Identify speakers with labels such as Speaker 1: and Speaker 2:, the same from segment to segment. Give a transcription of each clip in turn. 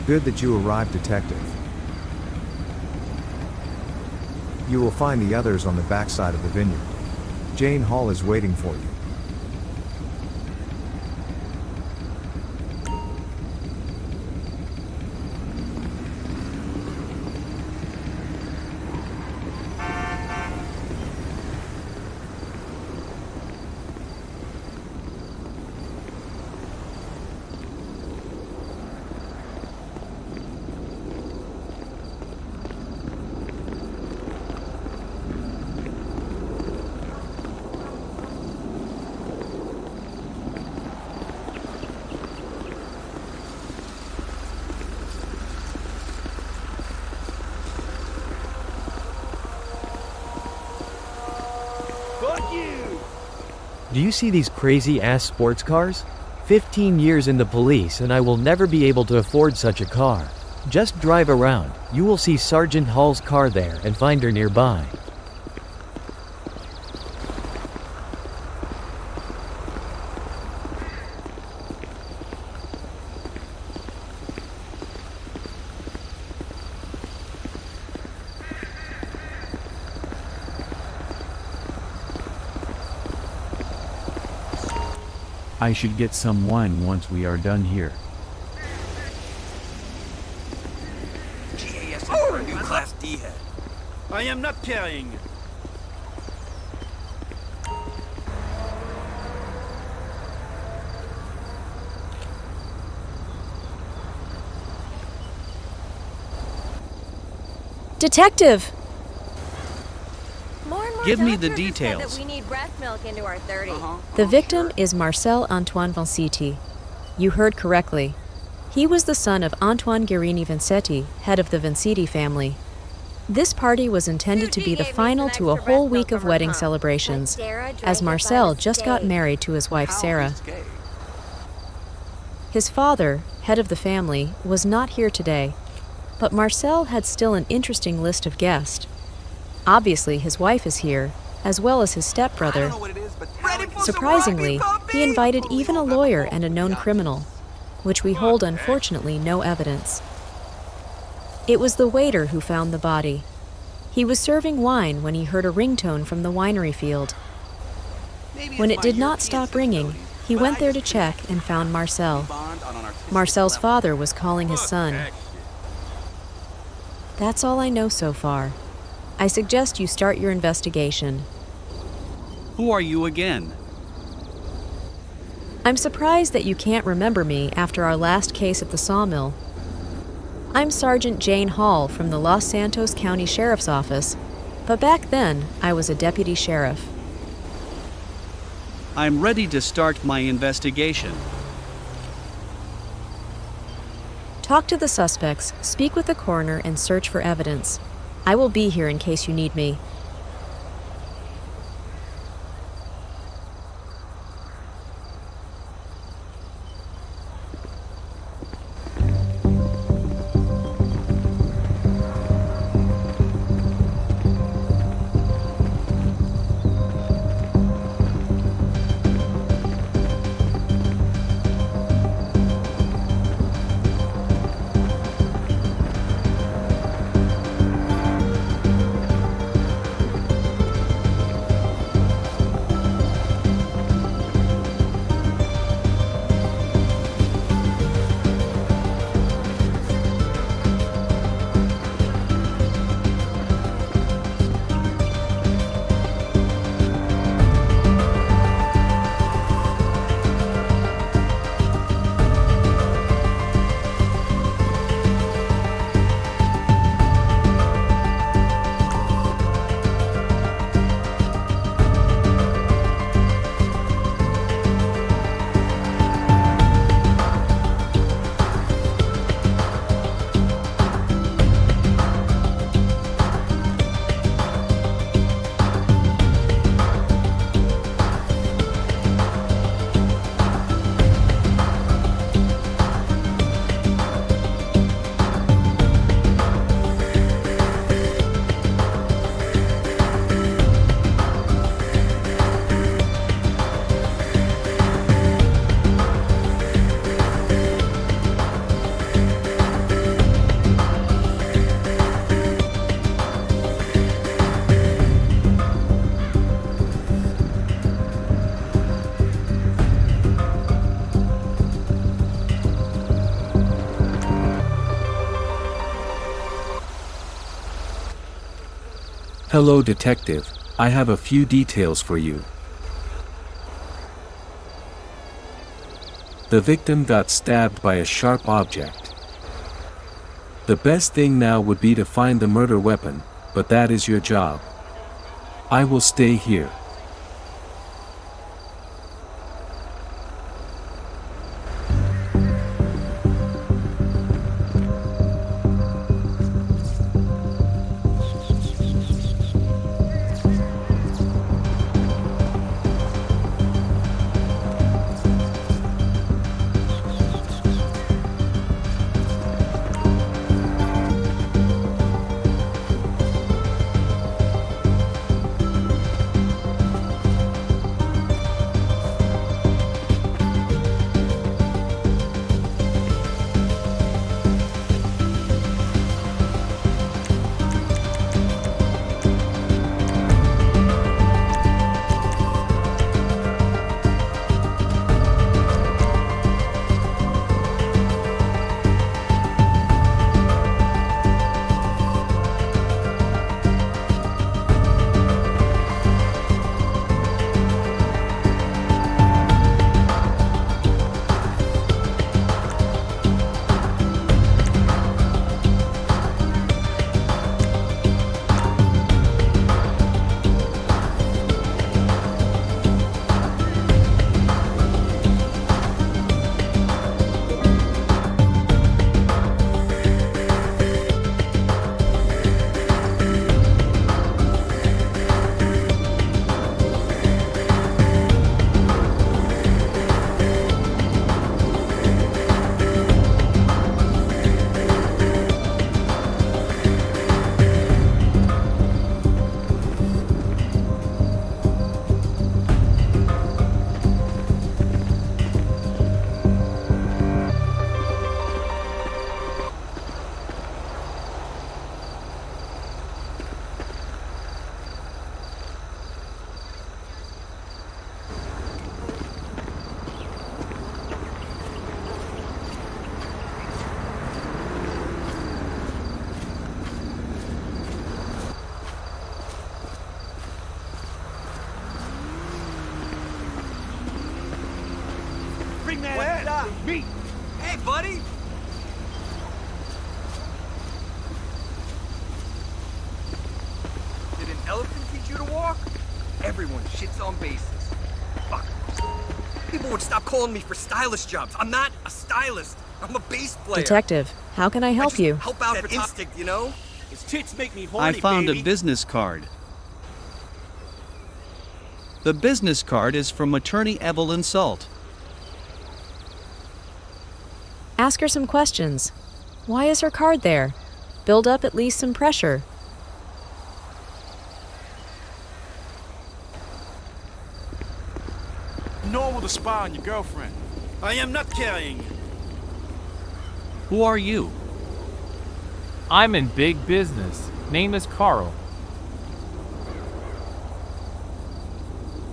Speaker 1: Good that you arrived, Detective. You will find the others on the backside of the vineyard. Jane Hall is waiting for you.
Speaker 2: Do you see these crazy-ass sports cars? 15 years in the police and I will never be able to afford such a car. Just drive around, you will see Sergeant Hall's car there and find her nearby.
Speaker 3: I should get some wine once we are done here.
Speaker 4: GAS for a new Class D head.
Speaker 5: I am not carrying.
Speaker 6: Detective!
Speaker 4: Give me the details.
Speaker 7: That we need breast milk into our 30.
Speaker 6: The victim is Marcel Antoine Vanzetti. You heard correctly. He was the son of Antoine Guerini Vanzetti, head of the Vanzetti family. This party was intended to be the final to a whole week of wedding celebrations, as Marcel just got married to his wife Sarah. His father, head of the family, was not here today, but Marcel had still an interesting list of guests. Obviously, his wife is here, as well as his stepbrother. Surprisingly, he invited even a lawyer and a known criminal, which we hold unfortunately no evidence. It was the waiter who found the body. He was serving wine when he heard a ringtone from the winery field. When it did not stop ringing, he went there to check and found Marcel. Marcel's father was calling his son. That's all I know so far. I suggest you start your investigation.
Speaker 4: Who are you again?
Speaker 6: I'm surprised that you can't remember me after our last case at the sawmill. I'm Sergeant Jane Hall from the Los Santos County Sheriff's Office, but back then I was a deputy sheriff.
Speaker 4: I'm ready to start my investigation.
Speaker 6: Talk to the suspects, speak with the coroner, and search for evidence. I will be here in case you need me.
Speaker 8: Hello, detective. I have a few details for you. The victim got stabbed by a sharp object. The best thing now would be to find the murder weapon, but that is your job. I will stay here.
Speaker 5: Bring that ass! Me!
Speaker 9: Hey, buddy! Did an elephant teach you to walk? Everyone shits on bases. Fuck. People would stop calling me for stylist jobs. I'm not a stylist. I'm a bass player.
Speaker 6: Detective, how can I help you?
Speaker 9: Help out for instinct, you know?
Speaker 5: His tits make me horny,
Speaker 4: I found
Speaker 5: baby.
Speaker 4: a business card. The business card is from attorney Evelyn Salt.
Speaker 6: Ask her some questions. Why is her card there? Build up at least some pressure.
Speaker 5: Normal to spy on your girlfriend. I am not carrying.
Speaker 4: Who are you?
Speaker 10: I'm in big business. Name is Carl.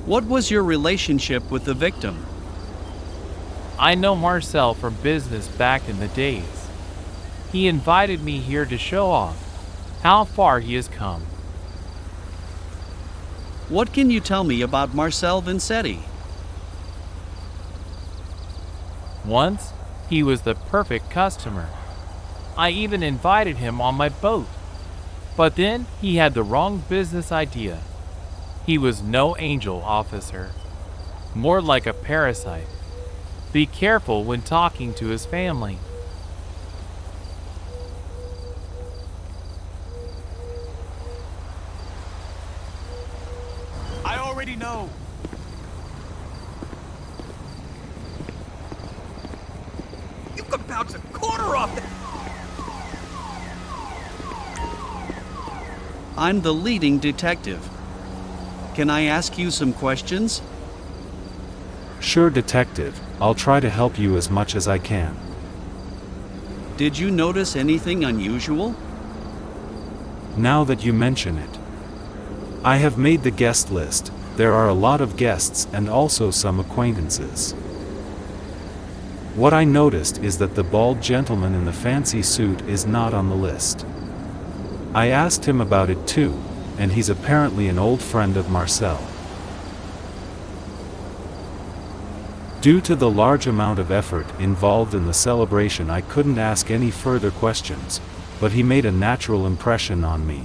Speaker 4: What was your relationship with the victim?
Speaker 10: I know Marcel from business back in the days. He invited me here to show off how far he has come.
Speaker 4: What can you tell me about Marcel Vincetti?
Speaker 10: Once, he was the perfect customer. I even invited him on my boat. But then he had the wrong business idea. He was no angel officer, more like a parasite. Be careful when talking to his family.
Speaker 5: I already know.
Speaker 9: You could bounce a quarter off that.
Speaker 4: I'm the leading detective. Can I ask you some questions?
Speaker 8: Sure, detective. I'll try to help you as much as I can.
Speaker 4: Did you notice anything unusual?
Speaker 8: Now that you mention it, I have made the guest list. There are a lot of guests and also some acquaintances. What I noticed is that the bald gentleman in the fancy suit is not on the list. I asked him about it too, and he's apparently an old friend of Marcel. Due to the large amount of effort involved in the celebration, I couldn't ask any further questions, but he made a natural impression on me.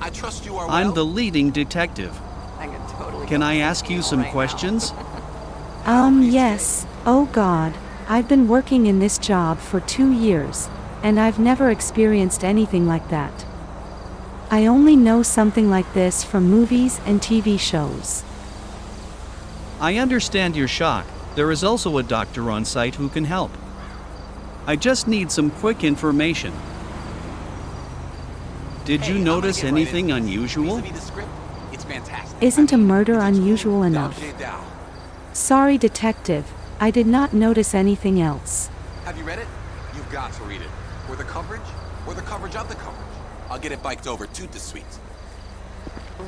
Speaker 5: I trust you are
Speaker 4: I'm
Speaker 5: well.
Speaker 4: the leading detective.
Speaker 7: I could totally
Speaker 4: Can I ask you some questions?
Speaker 11: Yes. Oh God. I've been working in this job for 2 years, and I've never experienced anything like that. I only know something like this from movies and TV shows.
Speaker 4: I understand your shock. There is also a doctor on site who can help. I just need some quick information. Did you notice anything unusual?
Speaker 5: It's fantastic.
Speaker 11: Isn't a murder unusual enough? Sorry, detective. I did not notice anything else.
Speaker 5: Have you read it? You've got to read it. Or the coverage, or the coverage of the coverage. I'll get it biked over to the suite.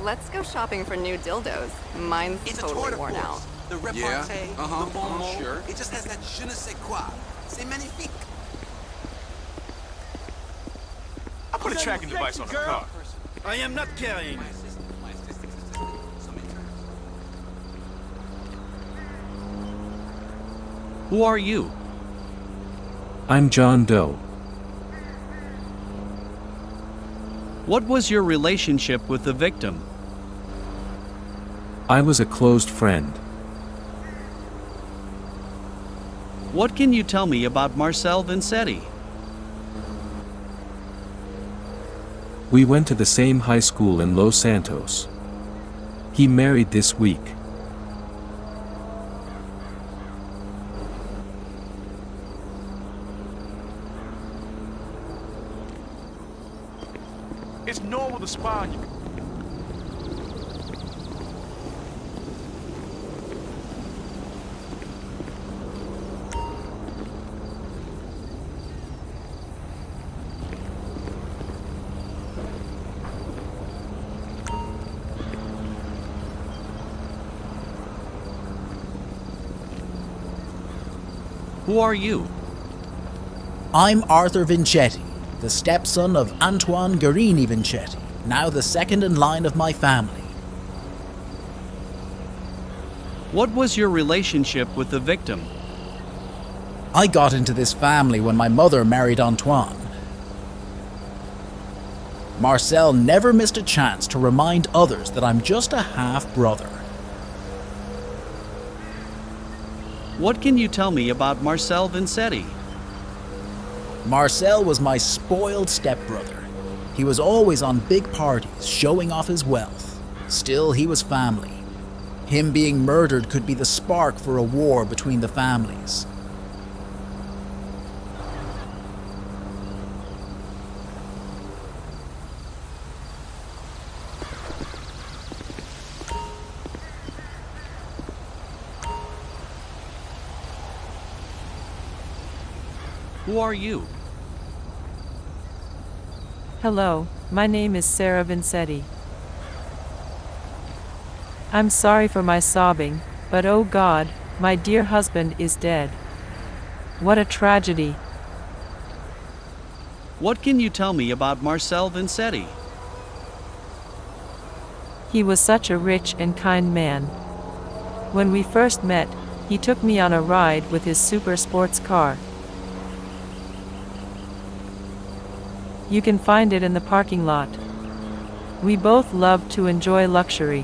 Speaker 7: Let's go shopping for new dildos. Mine's
Speaker 5: It's a
Speaker 7: totally
Speaker 5: tour de
Speaker 7: worn out.
Speaker 5: force. The repartee, the bon mot, sure. It just has that je ne sais quoi. C'est magnifique.
Speaker 12: I put a tracking device on the car.
Speaker 5: I am not carrying.
Speaker 4: Who are you?
Speaker 8: I'm John Doe.
Speaker 4: What was your relationship with the victim?
Speaker 8: I was a closed friend.
Speaker 4: What can you tell me about Marcel Vincetti?
Speaker 8: We went to the same high school in Los Santos. He married this week.
Speaker 12: It's normal to spy on you.
Speaker 4: Who are you?
Speaker 13: I'm Arthur Vincetti, the stepson of Antoine Guerini Vincetti, now the second in line of my family.
Speaker 4: What was your relationship with the victim?
Speaker 13: I got into this family when my mother married Antoine. Marcel never missed a chance to remind others that I'm just a half-brother.
Speaker 4: What can you tell me about Marcel Vincetti?
Speaker 13: Marcel was my spoiled stepbrother. He was always on big parties, showing off his wealth. Still, he was family. Him being murdered could be the spark for a war between the families.
Speaker 4: Who are you?
Speaker 14: Hello, my name is Sarah Vincetti. I'm sorry for my sobbing, but oh God, my dear husband is dead. What a tragedy.
Speaker 4: What can you tell me about Marcel Vincetti?
Speaker 14: He was such a rich and kind man. When we first met, he took me on a ride with his super sports car. You can find it in the parking lot. We both loved to enjoy luxury.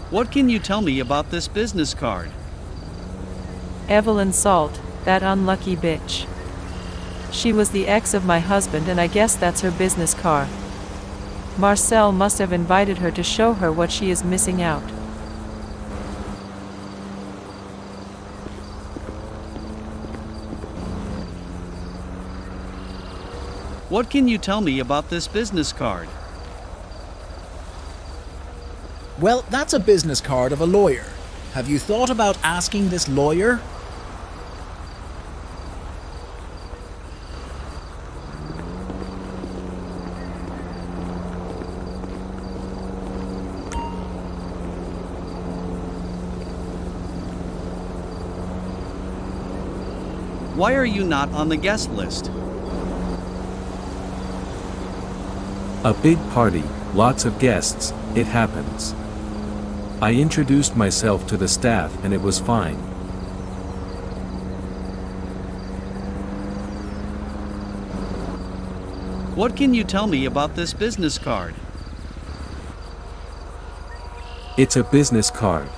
Speaker 4: What can you tell me about this business card?
Speaker 14: Evelyn Salt, that unlucky bitch. She was the ex of my husband, and I guess that's her business card. Marcel must have invited her to show her what she is missing out.
Speaker 4: What can you tell me about this business card?
Speaker 13: Well, that's a business card of a lawyer. Have you thought about asking this lawyer?
Speaker 4: Why are you not on the guest list?
Speaker 8: A big party, lots of guests, it happens. I introduced myself to the staff and it was fine.
Speaker 4: What can you tell me about this business card?
Speaker 8: It's a business card.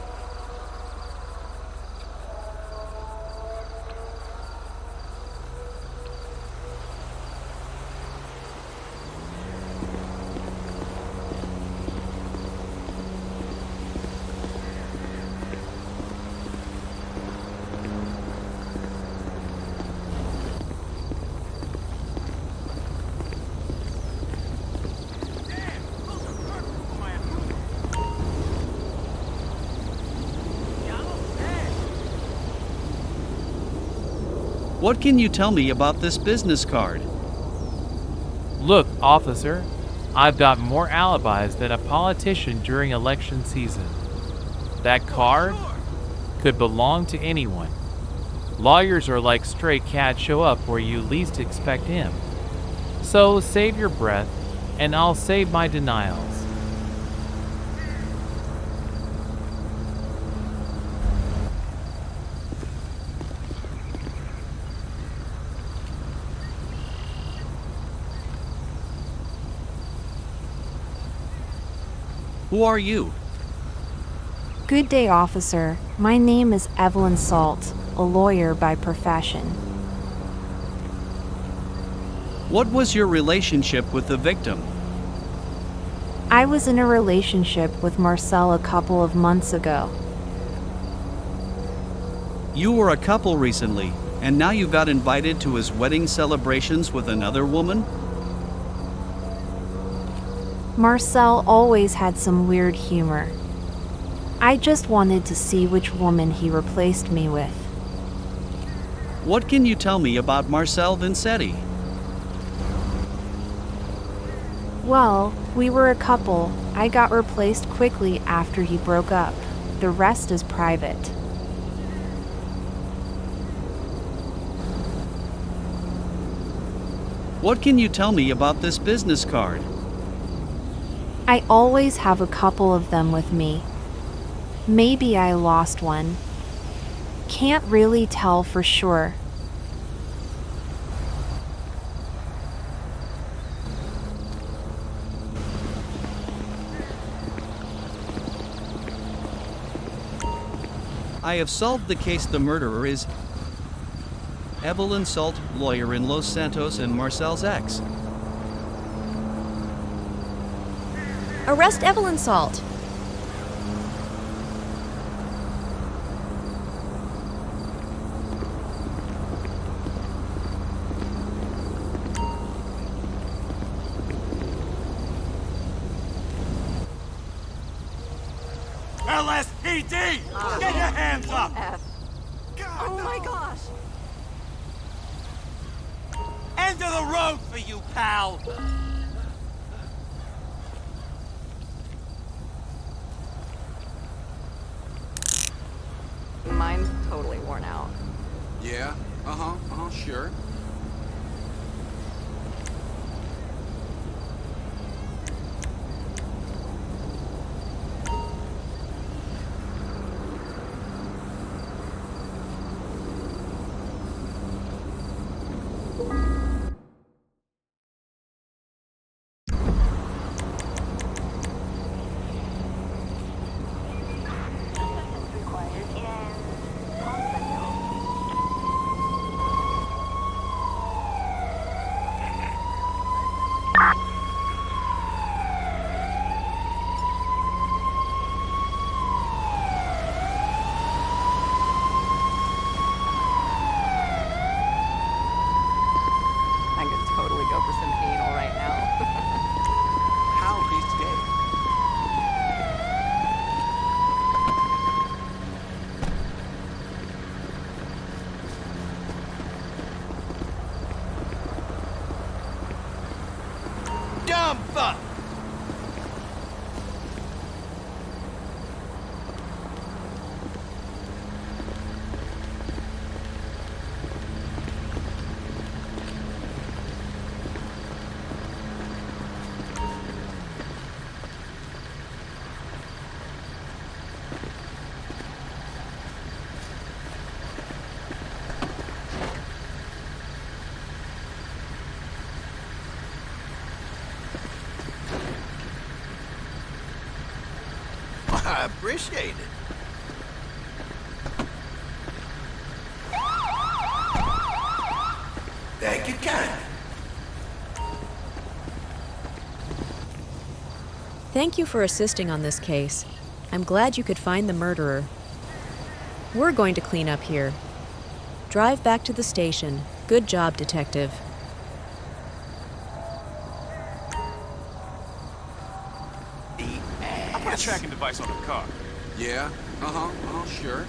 Speaker 4: What can you tell me about this business card?
Speaker 10: Look, officer, I've got more alibis than a politician during election season. That card could belong to anyone. Lawyers are like stray cats, show up where you least expect him. So save your breath, and I'll save my denials.
Speaker 4: Who are you?
Speaker 15: Good day, officer. My name is Evelyn Salt, a lawyer by profession.
Speaker 4: What was your relationship with the victim?
Speaker 15: I was in a relationship with Marcel a couple of months ago.
Speaker 4: You were a couple recently, and now you got invited to his wedding celebrations with another woman?
Speaker 15: Marcel always had some weird humor. I just wanted to see which woman he replaced me with.
Speaker 4: What can you tell me about Marcel Vincetti?
Speaker 15: Well, we were a couple. I got replaced quickly after he broke up. The rest is private.
Speaker 4: What can you tell me about this business card?
Speaker 15: I always have a couple of them with me. Maybe I lost one. Can't really tell for sure.
Speaker 4: I have solved the case. The murderer is Evelyn Salt, lawyer in Los Santos and Marcel's ex.
Speaker 6: Arrest Evelyn Salt.
Speaker 12: LSPD! Get your hands up!
Speaker 7: Oh my gosh!
Speaker 12: End of the road for you, pal!
Speaker 7: Mine's totally worn out.
Speaker 5: Yeah, sure.
Speaker 7: I could totally go for some anal right now.
Speaker 5: How risque?
Speaker 12: Dumb fuck!
Speaker 16: I appreciate it. Thank you kindly.
Speaker 6: Thank you for assisting on this case. I'm glad you could find the murderer. We're going to clean up here. Drive back to the station. Good job, Detective.
Speaker 12: I put a tracking device on the car.
Speaker 5: Yeah? Sure.